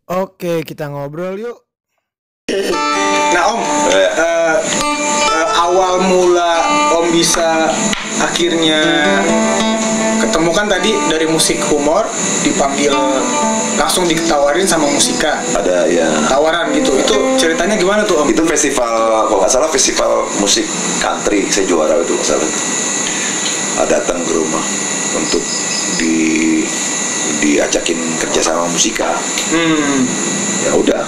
Oke, kita ngobrol yuk. Nah Om, awal mula Om bisa akhirnya ketemu kan tadi dari musik humor, dipanggil langsung ditawarin sama Musika. Ada ya. Tawaran gitu, itu ceritanya gimana tuh Om? Itu festival, kalau nggak salah festival musik country, saya juara itu nggak salah. Datang ke rumah untuk diajakin kerja sama Musika. Ya udah,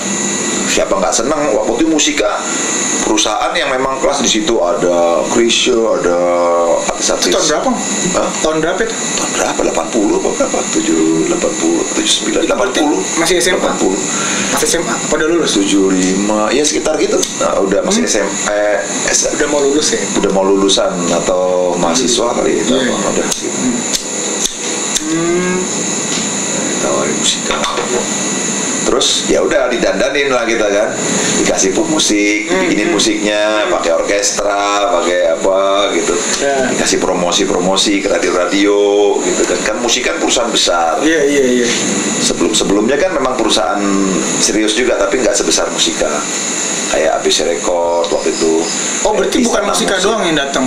siapa nggak senang waktu itu Musika perusahaan yang memang kelas. Di situ ada Krisya, ada artis-artis. Tahun berapa? Hah? Tahun berapa itu? Tahun berapa? 80 apa berapa? 80, 79, 80. Masih SMA? 80. Masih SMA? Apa udah lulus? 75, ya sekitar gitu. Nah, udah masih SMA, Udah mau lulus ya? udah mau lulusan atau mahasiswa kali itu Iya. apa udah gitu. Tawarin Musika. Terus ya udah didandanin lah kita kan, dikasih musik, bikinin musiknya, pakai orkestra, pakai apa gitu, dikasih promosi ke radio gitu kan Musik kan perusahaan besar. Iya. Sebelumnya kan memang perusahaan serius juga, tapi nggak sebesar Musika, kayak ABC Record waktu itu. Oh berarti bukan Musika doang yang datang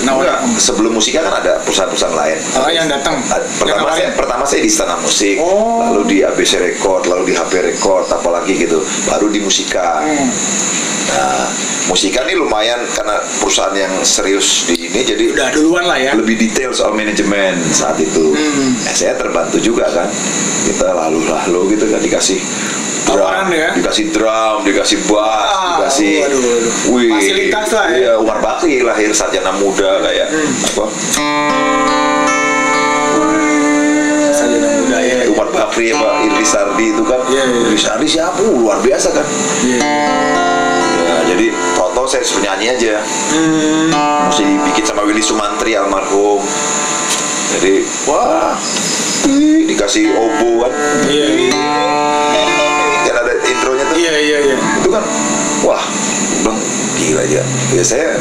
Enggak, sebelum Musika kan ada perusahaan-perusahaan lain. Yang datang. Pertama saya di Istana Musik, Oh. lalu di ABC Record, lalu di HP Record, apalagi gitu, baru di Musika. Nah, Musika ini lumayan karena perusahaan yang serius di ini, jadi udah duluan lah ya. lebih detail soal manajemen saat itu. Saya terbantu juga kan, kita lalu gitu kan, dikasih tawaran ya, dikasih drum, dikasih bass, dikasih wih, fasilitas lah ya. Iya, Umar Bakri lahir sarjana muda kayak apa? Sarjana muda ya. Umar Bakri Pak Iris Sardi itu kan. Iris Sardi siapa? Luar biasa kan. Ya, jadi foto saya suruh nyanyi aja. Mesti dibikin sama Willy Sumantri almarhum. Jadi wah, dikasih obo kan. Kan ada intronya tuh. Iya. Itu kan wah, bang gila aja. Ya saya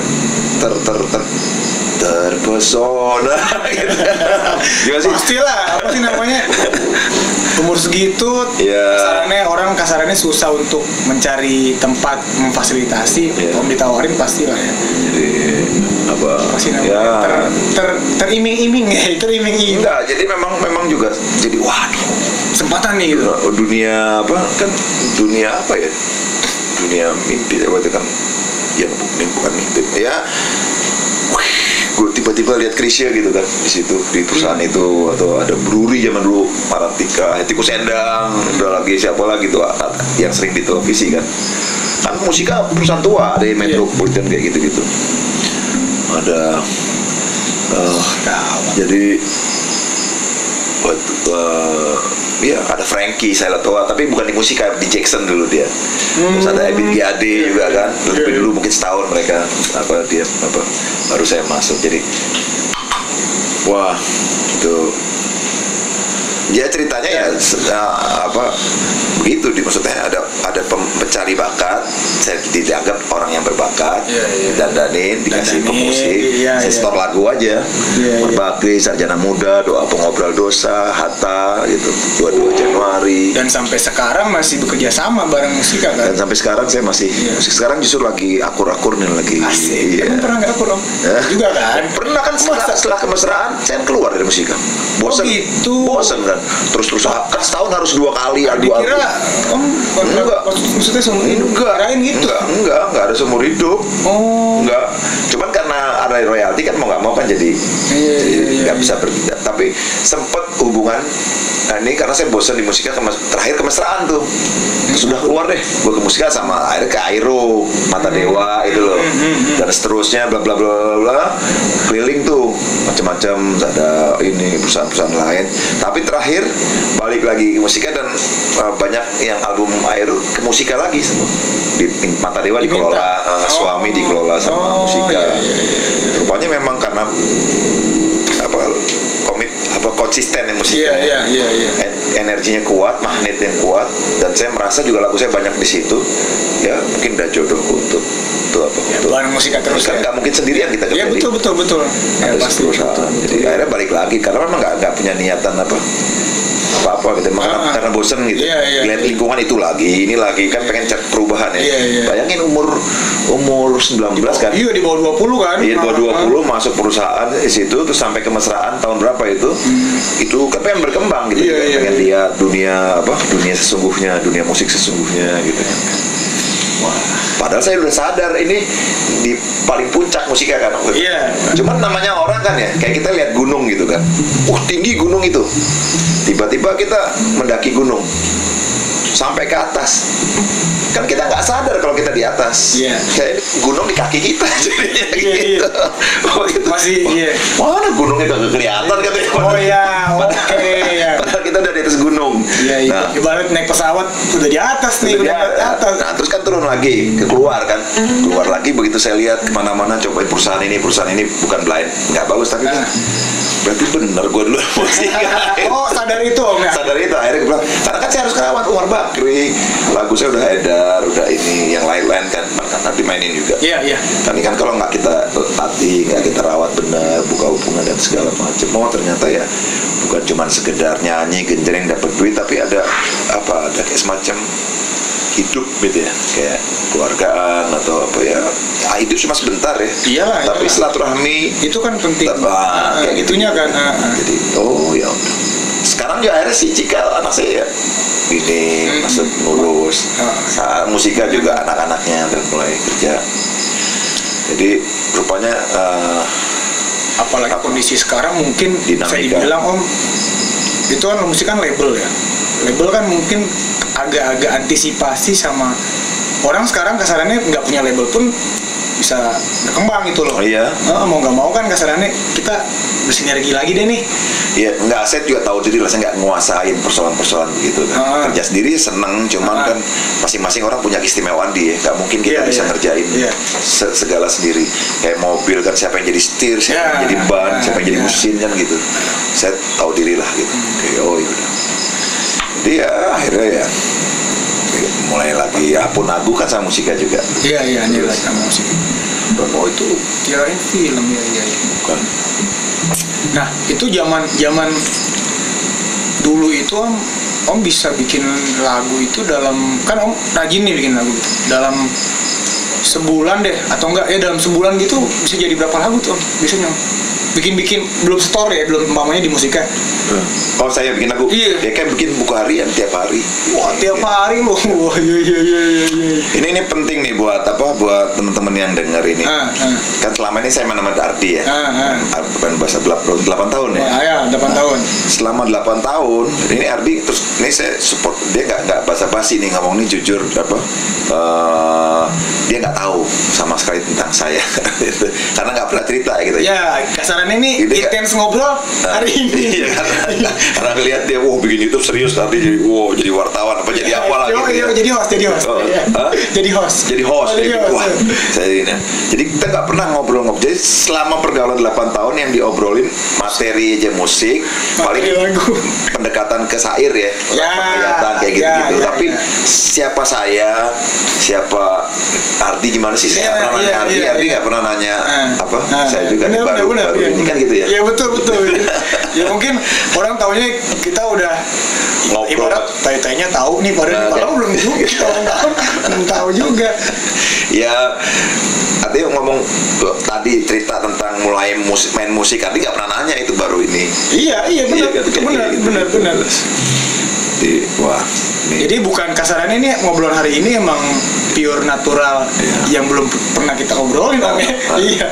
terpesona gitu. Gimana sih? Pastilah, apa sih namanya? Umur segitu, kasarannya susah untuk mencari tempat memfasilitasi. Om ditawarin pastilah ya. Jadi apa? Pasti namanya teriming-iming ya, teriming-iming. Enggak, jadi memang juga jadi waduh, kesempatan nih gitu. Dunia apa kan? Dunia apa ya? Dunia mimpi itu kan. Ya bukan mimpi. Ya gue tiba-tiba lihat Krisya gitu kan di situ di perusahaan itu, atau ada Bruri zaman dulu, Paratika, Tikus Endang, udah lagi siapa lagi tuh yang sering di televisi kan Musika perusahaan tua, ada Metropolitan kayak gitu-gitu, ada jadi ya ada Frankie saya tahu, tapi bukan di Musika, di Jackson dulu dia. Terus ada Ebit GAD juga kan, lebih dulu mungkin setahun mereka baru saya masuk. Jadi wah itu ya ceritanya ya begitu, maksudnya ada pencari bakat, saya dianggap orang yang berbakat, dandanin, dikasih pemusik, saya setor lagu aja, Berbakti, Sarjana Muda, Doa Pengobrol Dosa, Hatta gitu, 22 Januari. Dan sampai sekarang masih bekerja sama bareng Musika kan? Dan sampai sekarang saya masih sekarang justru lagi akur-akur nih lagi. Asik. Emang pernah nggak akur Om? Juga kan? Pernah kan, setelah kemesraan saya keluar dari Musika. Bosen kan, terus kan setahun harus 2 kali adu. Dikira Om enggak, maksudnya seumur hidup? Kirain gitu. Enggak ada seumur hidup. Enggak, cuman karena ada royalti kan mau nggak mau kan jadi nggak bisa berpindah. Tapi sempet hubungan. Nah ini karena saya bosan di Musika, terakhir kemesraan tuh, sudah keluar deh gue ke Musika, sama akhirnya ke Airo, Mata Dewa itu loh, dan seterusnya bla bla bla bla, keliling tuh macam-macam, ada ini perusahaan-perusahaan lain. Tapi terakhir balik lagi ke Musika, dan banyak yang album Airo ke Musika lagi semua. Di Mata Dewa dikelola suami, dikelola sama Musika. Rupanya memang karena konsisten yang Musika, energinya kuat, magnet yang kuat, dan saya merasa juga lagu saya banyak di situ. Ya mungkin udah jodohku untuk bareng Musika terus kan, nggak mungkin sendirian kita kerja. Betul. Ada pasti perusahaan. Jadi akhirnya balik lagi karena memang nggak punya niatan apa apa gitu, karena bosen gitu. Lihat lingkungan itu lagi, ini lagi kan pengen cari perubahan ya. Bayangin umur 19 kan? Iya, di bawah 20 kan? Iya, di bawah 20 masuk perusahaan di situ, terus sampai kemesraan tahun berapa itu? Itu kan pengen berkembang gitu, pengen lihat dunia sesungguhnya, dunia musik sesungguhnya gitu. Wah, padahal saya udah sadar ini di paling puncak musiknya kan. Cuman namanya orang kan ya, kayak kita lihat gunung gitu kan. Tinggi gunung itu. Tiba-tiba kita mendaki gunung sampai ke atas. Kan kita nggak sadar kalau kita di atas. Kayak gunung di kaki kita. Gitu. Masih mana gunungnya gak kelihatan katanya. Padahal kita udah di atas gunung. Nah, ibarat naik pesawat udah di atas nih, udah di atas. Nah, terus kan turun lagi, keluar lagi. Begitu saya lihat kemana-mana, cobain perusahaan ini bukan blind, nggak bagus tapi berarti bener gue dulu musik. Sadar itu Om ya? Sadar itu, akhirnya gue bilang, karena kan saya harus kerawat Umar Bakri, lagu saya udah edar, udah ini, yang lain-lain kan nanti mainin juga. Tapi kan kalau nggak kita latih, nggak kita rawat bener, buka hubungan dan segala macam, ternyata ya bukan cuma sekedar nyanyi genjreng dapat duit, tapi ada kayak semacam hidup gitu ya, kayak keluargaan atau apa ya. Hidup cuma sebentar ya. Tapi silaturahmi itu kan penting. Kayak gitunya kan. Jadi ya udah. Sekarang juga akhirnya si Cikal anak saya ini masuk lulus. Musika juga anak-anaknya dan mulai kerja. Jadi rupanya apalagi kondisi sekarang mungkin bisa dibilang Om, itu kan musik kan label ya. Label kan mungkin agak-agak antisipasi sama orang sekarang, kasarannya nggak punya label pun bisa berkembang gitu loh. Mau nggak mau kan kasarannya kita bersinergi lagi deh nih. Iya, nggak, saya juga tahu diri lah, saya nggak nguasain persoalan-persoalan begitu kan. Kerja sendiri seneng, cuman kan masing-masing orang punya keistimewaan dia, nggak mungkin kita bisa ngerjain segala sendiri. Kayak mobil kan, siapa yang jadi setir, siapa yang jadi ban, siapa yang jadi mesin kan gitu. Saya tahu diri lah gitu. Yaudah. Jadi ya akhirnya ya mulai lagi Pun-Agu kan sama musika juga. Ini lagi sama musik. Itu kirain film ya. Bukan. Nah, itu zaman dulu itu Om bisa bikin lagu itu dalam, kan Om rajin nih bikin lagu gitu. Dalam sebulan deh atau enggak ya, dalam sebulan gitu bisa jadi berapa lagu tuh Om biasanya Om? Bikin belum store ya, belum umpamanya di musika. Oh, saya bikin lagu. Ya kan bikin buku harian tiap hari. Wah, tiap hari loh. Wah, iya. Ini penting nih buat teman-teman yang dengar ini. Kan selama ini saya menemani Ardi ya. Bahasa 8 tahun ya. 8 tahun. Selama 8 tahun ini Ardi, terus ini saya support dia, nggak basa-basi nih ngomong, ini jujur dia nggak tahu sama sekali tentang saya. Karena nggak pernah cerita gitu ya. Kasarannya ini intens ngobrol hari ini. Karena ngeliat dia bikin YouTube serius, nanti jadi wartawan apa jadi apa lagi. Jadi host. Wah, saya ini. Jadi kita nggak pernah ngobrol-ngobrol. Jadi selama pergaulan 8 tahun yang diobrolin materi aja musik, paling pendekatan ke syair ya, penghayatan kayak gitu-gitu. Tapi siapa saya, siapa Ardi gimana sih? Saya nggak pernah nanya Ardi nggak pernah nanya apa. Saya juga baru ini kan gitu ya. Iya betul. Ya mungkin orang taunya kita udah ibarat tai-tainya tahu nih, padahal belum juga. Belum tahu juga. Ya, artinya ngomong tadi cerita tentang mulai main musik, Ardi nggak pernah nanya, itu baru ini. Iya benar. Jadi bukan kasarannya, ini ngobrolan hari ini emang pure natural yang belum pernah kita obrolin Om ya. Iya.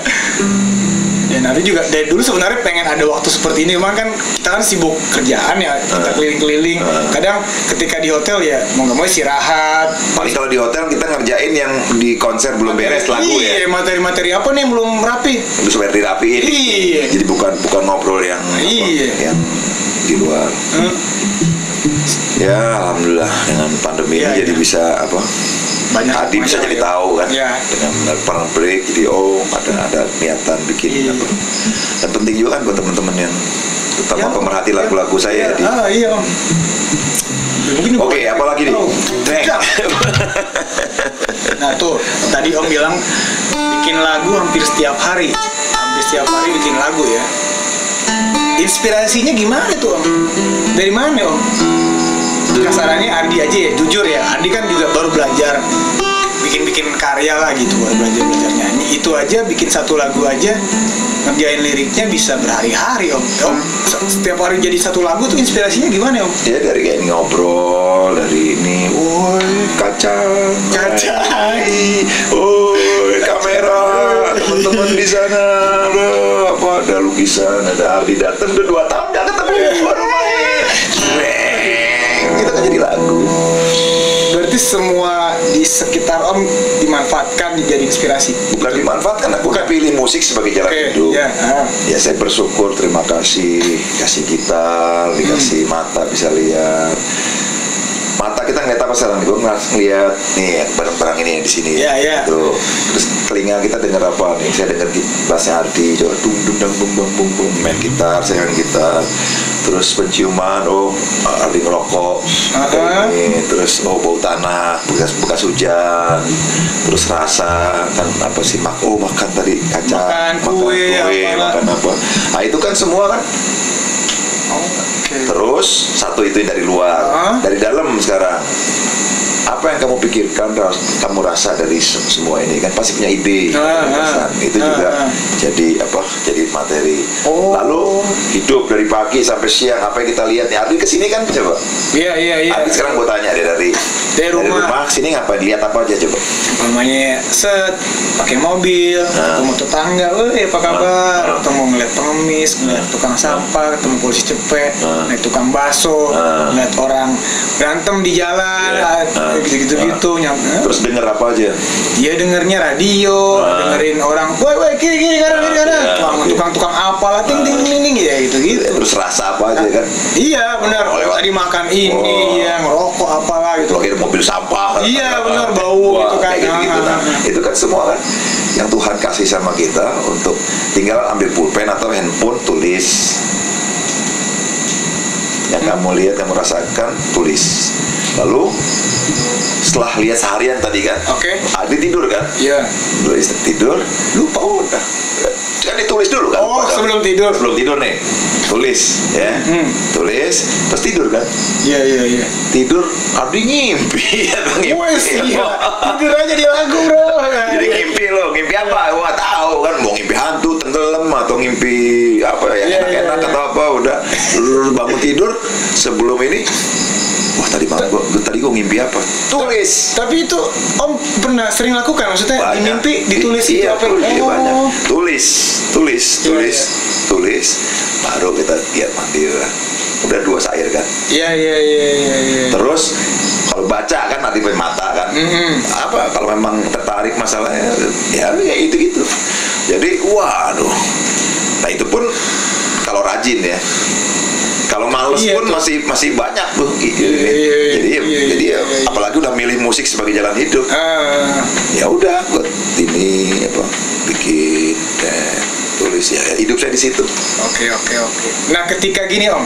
Ya nanti juga dari dulu sebenarnya pengen ada waktu seperti ini, cuman kan kita kan sibuk kerjaan ya, kita keliling-keliling. Kadang ketika di hotel ya mau nggak mau istirahat. Paling kalau di hotel kita ngerjain yang di konser belum beres lagu ya. Iya, materi-materi apa nih belum rapi. Itu supaya dirapiin. Iya. Jadi bukan ngobrol yang yang di luar. Ya alhamdulillah dengan pandemi ini jadi bisa banyak Adi bisa jadi tahu kan dengan perang break, jadi ada niatan bikin dan penting juga kan buat teman-teman yang terutama pemerhati lagu-lagu saya iya Om. Oke, apalagi nih? Nah tuh tadi Om bilang bikin lagu hampir setiap hari bikin lagu ya. Inspirasinya gimana tuh Om? Dari mana Om? kasarannya Ardi aja ya, jujur ya, Ardi kan juga baru belajar bikin karya lah gitu, baru belajar nyanyi. Itu aja bikin satu lagu aja ngerjain liriknya bisa berhari-hari om. Setiap hari jadi satu lagu tuh inspirasinya gimana om? Ya dari kayak ngobrol, dari ini, woi kaca, woi kamera, teman-teman di sana, apa ada lukisan, ada Ardi datang udah 2 tahun nggak ketemu, baru main, kita kan jadi lagu. Berarti semua di sekitar om dimanfaatkan jadi inspirasi. Bukan dimanfaatkan, aku udah pilih musik sebagai jalan hidup. Ya saya bersyukur, terima kasih, kasih gitar, dikasih mata bisa lihat. Mata kita ngeliat apa sekarang? Gue ngeliat nih barang-barang ini di sini. Gitu. Terus telinga kita dengar apa nih? Saya dengar bassnya Ardi, coba dung dung dung bung bung bung bung, main gitar, saya main gitar. Terus penciuman, Ardi ngerokok, ini. Terus bau tanah, bekas hujan. Terus rasa kan apa sih? Makan tadi kaca, makan kue, makan apa? Nah itu kan semua kan. Terus satu itu dari luar, dari dalam sekarang. Apa yang kamu pikirkan, kamu rasa dari semua ini kan pasti punya ide, itu juga jadi apa? Jadi materi. Lalu hidup dari pagi sampai siang apa yang kita lihat nih. Ardi kesini kan coba. Iya. Ardi sekarang gue tanya deh dari rumah sini ngapain? Lihat apa aja coba? Namanya pakai mobil, ketemu tetangga, apa kabar? Ketemu ngeliat pengemis, ngeliat tukang sampah, ketemu polisi cepet, ngeliat tukang bakso, ngeliat orang berantem di jalan, gitu. Terus denger apa aja? Dia dengernya radio, dengerin orang, woi kiri kanan, tukang apalah, ting ya gitu. Terus rasa apa aja kan? Iya benar. Tadi makan ini, ngerokok apalah gitu. Lagi ada mobil sampah. Iya benar, bau gitu kan. Itu kan semua kan yang Tuhan kasih sama kita untuk tinggal ambil pulpen atau handphone, tulis. Yang kamu lihat, kamu rasakan, tulis. Lalu setelah lihat seharian tadi kan, Adi tidur kan? Iya. Tidur, lupa udah. Kan ditulis dulu kan? Sebelum tidur. Sebelum tidur nih, tulis ya. Tulis, terus tidur kan? Iya. Tidur, Adi ngimpi. Tidur aja di lagu bro. Jadi ngimpi lo, ngimpi apa? Gua tahu kan, mau ngimpi hantu, tenggelam atau ngimpi apa ya, enak atau apa, udah bangun tidur sebelum ini. Wah tadi gue ngimpi apa? Tulis. Tapi itu om pernah sering lakukan, maksudnya banyak. Di mimpi ditulis itu apa? Banyak. Tulis. Baru kita lihat mati lah. Udah 2 syair kan? Iya. Terus kalau baca kan nanti pakai mata kan? Apa kalau memang tertarik masalahnya? Ya itu. Jadi waduh. Nah itu pun kalau rajin ya. Kalau males pun masih banyak tuh. Jadi apalagi udah milih musik sebagai jalan hidup. Ya udah buat ini apa bikin tulis ya hidup saya di situ. Oke. Nah ketika gini om,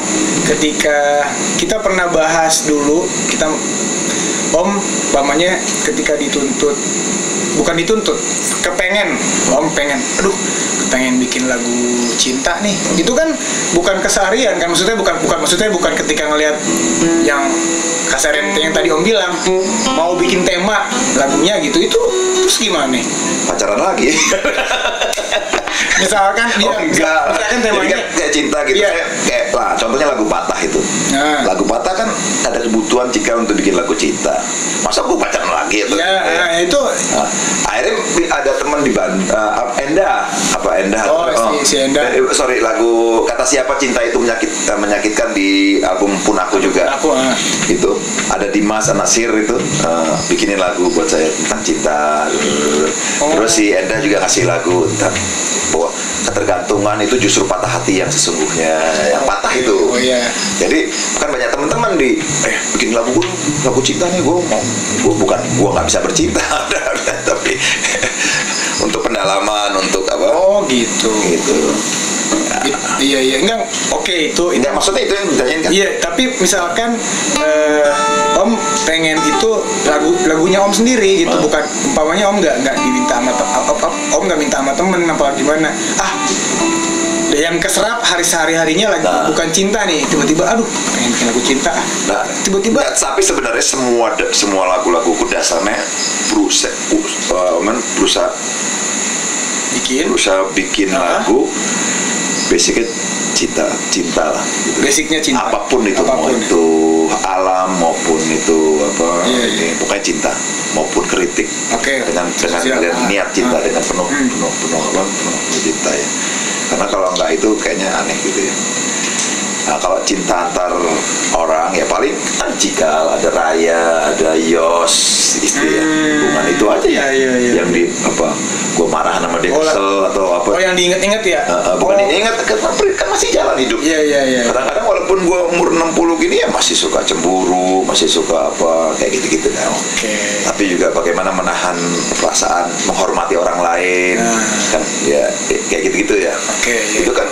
ketika kita pernah bahas dulu om, pamannya ketika kepengen bikin lagu cinta nih, itu kan bukan keseharian kan, maksudnya bukan ketika ngelihat yang kasarian yang tadi om bilang mau bikin tema lagunya gitu, itu terus gimana nih? Pacaran lagi. Misalkan temanya kayak cinta gitu, kayak lah contohnya lagu Patah itu. Lagu Patah kan ada kebutuhan jika untuk bikin lagu cinta. Masa gue pacaran lagi itu? Itu. Akhirnya ada teman di Enda. Si Enda. Sorry, lagu Kata Siapa Cinta Itu Menyakitkan di album Pun Aku juga. Itu ada Dimas Anasir itu bikinin lagu buat saya tentang cinta. Terus si Enda juga kasih lagu tentang bahwa ketergantungan itu justru patah hati yang sesungguhnya, yang patah itu. Jadi kan banyak teman-teman bikin lagu cinta nih, gue nggak bisa bercinta, tapi untuk pendalaman, untuk apa? Gitu. Iya enggak. Itu enggak, maksudnya itu yang ditanyain kan? Iya, tapi misalkan om pengen itu lagunya om sendiri gitu, bukan umpamanya om nggak diminta sama om nggak minta sama temen apa gimana, yang keserap sehari-harinya lagi bukan cinta nih, tiba-tiba aduh pengen bikin lagu cinta. Nah, tiba-tiba tapi sebenarnya semua lagu-laguku dasarnya berusaha bikin lagu basicnya cinta lah gitu. Basicnya cinta. Apapun itu, mau itu alam maupun itu pokoknya cinta maupun kritik. Dengan niat cinta, dengan penuh cinta ya. Karena kalau enggak itu kayaknya aneh gitu ya. Nah, kalau cinta antar orang ya paling kan Cikal, ada Raya, ada Yos, istri ya. Hubungan itu aja yang di apa? Gue marah sama dia kesel atau apa? Oh, yang diinget-inget ya? Bukan diinget, kan masih jalan hidup. Iya. Kadang-kadang walaupun gue umur 60 gini ya masih suka cemburu, masih suka apa kayak gitu-gitu kan. Tapi juga bagaimana menahan perasaan, menghormati orang lain, kan ya kayak gitu-gitu ya. Itu kan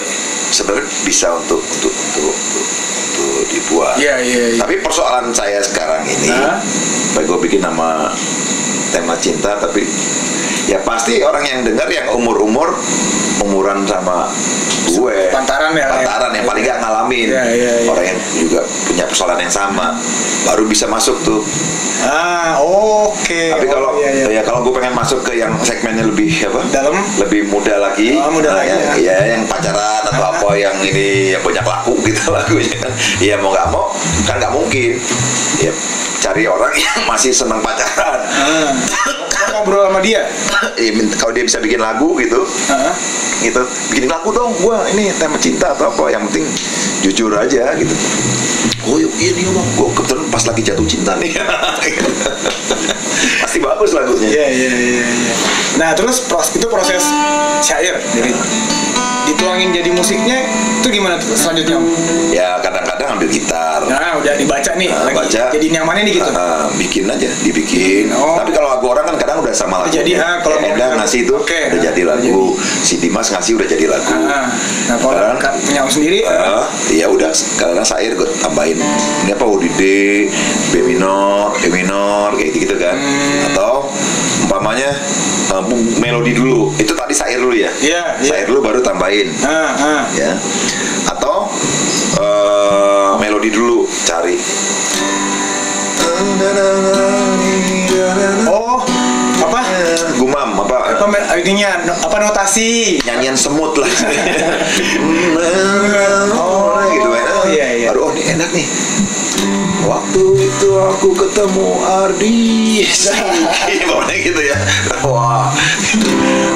sebenarnya bisa untuk dibuat. Tapi persoalan saya sekarang ini, baik gue bikin nama tema cinta, tapi ya pasti orang yang dengar yang umuran sama gue, pantaran yang paling gak ngalamin, orang yang juga punya persoalan yang sama, baru bisa masuk tuh. Tapi kalau kalau gue pengen masuk ke yang segmennya lebih dalam, lebih muda lagi, yang pacaran atau apa yang ini yang banyak laku gitu lagunya kan, ya mau nggak mau kan nggak mungkin ya cari orang yang masih senang pacaran. Ngobrol sama dia. Kalau dia bisa bikin lagu gitu, gitu bikin lagu dong, gua ini tema cinta atau apa, yang penting jujur aja gitu. Oh iya nih bang, gua kebetulan pas lagi jatuh cinta nih. Pasti bagus lagunya. Iya. Nah terus itu proses syair, jadi dituangin jadi musiknya itu gimana tuh selanjutnya? Ya kadang-kadang ambil gitar. Nah udah dibaca nih, baca. Jadi nyamannya nih gitu. Dibikin. Tapi kalau lagu orang kan kadang udah sama lagu. Jadi kalau Endang ngasih itu udah jadi lagu. Si Dimas ngasih udah jadi lagu. Nah kalau punya sendiri? Ya udah kadang syair gue tambahin. Ini apa D, B minor, E minor kayak gitu kan. Atau umpamanya melodi dulu. Itu tadi syair dulu ya. Syair dulu baru tambahin. Ya. Atau melodi dulu cari. Apa? Gumam apa ininya notasi nyanyian semut lah. Gitu kan. Aduh ini enak nih. Waktu itu aku ketemu Ardi. Pokoknya gitu ya. Wah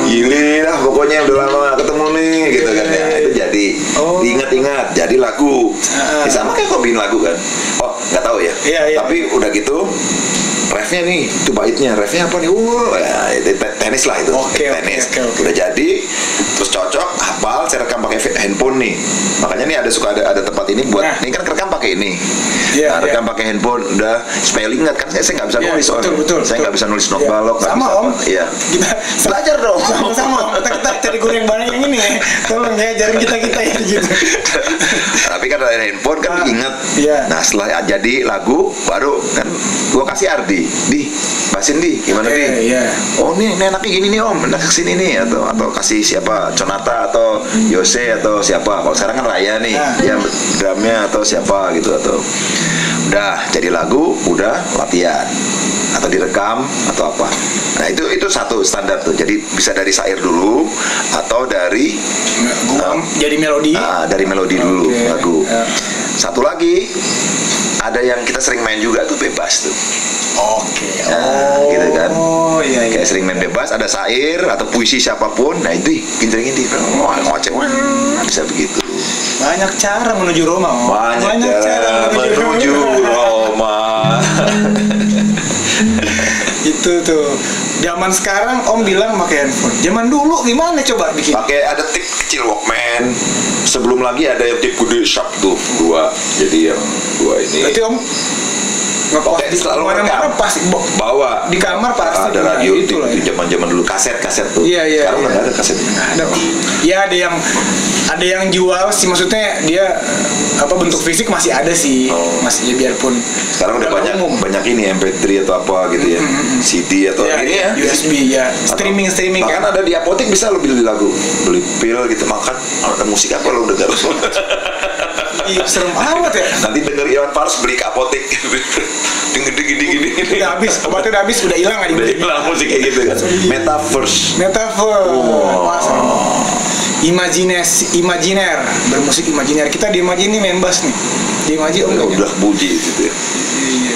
gile lah pokoknya udah lama gak ketemu nih gitu kan ya. Itu jadi diingat-ingat jadi lagu. Sama kayak kau bikin lagu kan. Nggak tahu ya. Tapi udah gitu refnya nih, itu baitnya, refnya apa nih? Ya, itu tenis lah itu. Tenis. Udah jadi, terus cocok, hafal, saya rekam pakai handphone nih. Makanya nih suka ada tempat ini buat, ini kan rekam pakai ini. Rekam pakai handphone, udah supaya ingat kan saya nggak bisa nulis soalnya. Saya nggak bisa nulis not balok. Sama om. Iya. Kita belajar dong. Sama. Kita cari guru yang banyak yang ini ya. Tolong ya, ajarin kita ya gitu. Tapi kan ada handphone kan inget. Nah setelah jadi lagu baru kan gua kasih Ardi. Bahasin gimana oh nih enaknya gini nih om, enak kesini nih atau kasih siapa, Conata atau Yose atau siapa. Kalau sekarang kan Raya nih, dia drumnya atau siapa gitu, atau udah jadi lagu, udah latihan atau direkam atau apa. Nah itu satu standar tuh, jadi bisa dari syair dulu atau dari jadi melodi. Dari melodi dulu lagu. Satu lagi ada yang kita sering main juga tuh, bebas tuh. Gitu kan. Kayak sering main bebas, ada syair atau puisi siapapun. Nah itu pinterin ngoceh, bisa begitu. Banyak cara menuju Roma. Banyak cara menuju Roma. Itu tuh. Zaman sekarang om bilang pakai handphone. Zaman dulu gimana coba bikin? Pakai ada tip kecil Walkman. Sebelum lagi ada yang tip gede Sharp tuh 2. Jadi yang 2 ini. Berarti om ngekos di selalu mana-mana rekam. pasti Bawa di kamar pasti ada radio itu lah. di zaman dulu kaset tuh. Iya, Sekarang iya. udah nggak ada kaset. Ada kok. Ya ada yang jual sih, maksudnya dia bentuk fisik masih ada sih. Masih ya biarpun Sekarang udah banyak ini MP3 atau apa gitu ya. CD atau ya, ini ya. USB ya. Streaming Bahkan kan. ada di apotek bisa lo beli lagu, beli pil gitu makan. Ada musik apa lo denger? Iya, serem amat ya. Nanti denger Iwan Fals beli ke apotek. Gini. Udah habis, obatnya udah habis, udah hilang aja. Udah hilang musik kayak gitu kan. Metaverse. Wah, serem. Imajiner, bermusik imajiner. Kita di Imaji ini main bass nih. Di Imaji Udah puji gitu ya. Iya.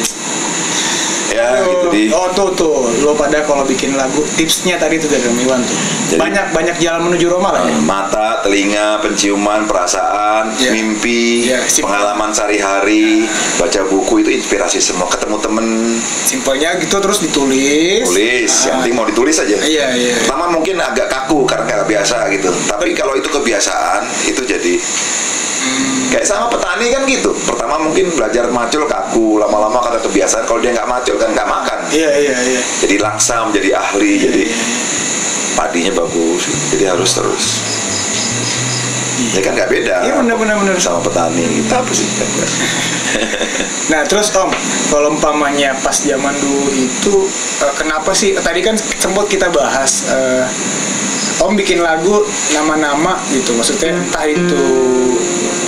Ya gitu di. Oh tuh, lo pada kalau bikin lagu tipsnya tadi tuh dari Iwan tuh. Jadi, banyak jalan menuju Roma lah ya. Mata, telinga, penciuman, perasaan, mimpi, pengalaman sehari-hari, baca buku itu inspirasi semua. Ketemu temen, simpelnya gitu terus ditulis. yang penting mau ditulis aja. Iya. Pertama mungkin agak kaku karena nggak biasa gitu. Tapi kalau itu kebiasaan, itu jadi kayak sama petani kan gitu. Pertama mungkin belajar macul kaku, lama-lama karena kebiasaan. Kalau dia nggak macul kan nggak makan. Iya. Jadi langsam, jadi ahli, jadi padinya bagus. Jadi harus terus. Ya kan nggak beda. Iya benar. Sama petani kita apa sih? Nah terus Om, kalau umpamanya pas zaman dulu itu kenapa sih tadi kan sempat kita bahas Om bikin lagu nama-nama gitu, maksudnya entah itu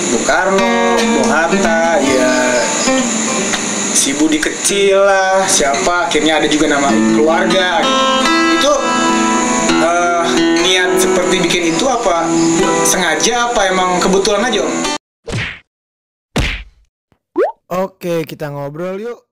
Bung Karno, Bung Hatta, ya si Budi Kecil lah, siapa, akhirnya ada juga nama keluarga gitu. Itu niat seperti bikin itu apa sengaja, apa emang kebetulan aja Om? Oke, kita ngobrol yuk.